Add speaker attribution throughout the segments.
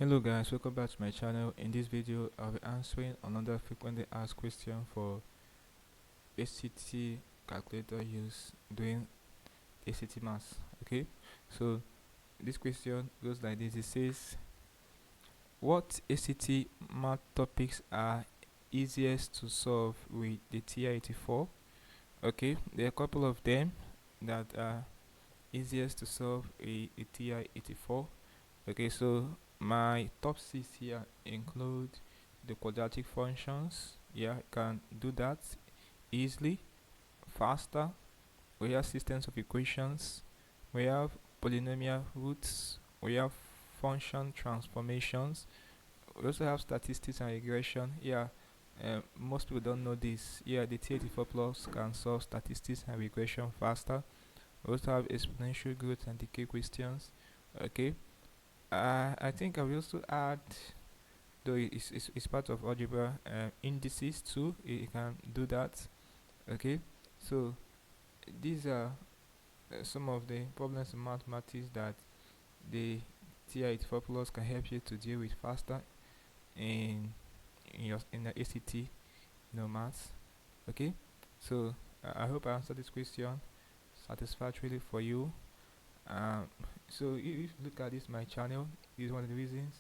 Speaker 1: Hello guys, welcome back to my channel. In this video I'll be answering another frequently asked question for ACT calculator use doing ACT maths. Okay, so this question goes like this. It says, what ACT math topics are easiest to solve with the TI-84? Okay, there are a couple of them that are easiest to solve a TI-84. Okay, so my top 6 here include the quadratic functions. Yeah, I can do that easily, faster. We have systems of equations. We have polynomial roots. We have function transformations. We also have statistics and regression. Yeah, most people don't know this. Yeah, the T84 Plus can solve statistics and regression faster. We also have exponential growth and decay questions. Okay, I think I will also add, though it's part of algebra, indices too. It can do that. Okay, so these are some of the problems in mathematics that the TI-84 Plus can help you to deal with faster in in the ACT, maths. Okay, so I hope I answered this question satisfactorily for you. Um, so if you look at this my channel, this is one of the reasons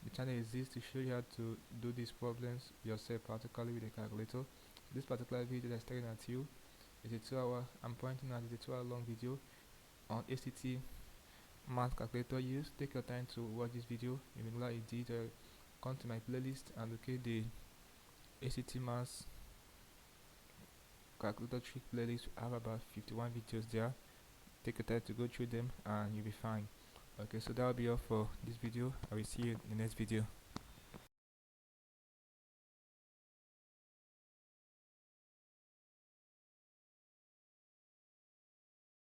Speaker 1: the channel exists, to show you how to do these problems yourself, particularly with a calculator. This particular video that's staring at you is a 2-hour. I'm pointing at is a 2-hour long video on ACT math calculator use. Take your time to watch this video. If you like it, come to my playlist and locate the ACT math calculator trick playlist. I have about 51 videos there. Take your time to go through them and you'll be fine. Okay, so that will be all for this video. I will see you in the next video.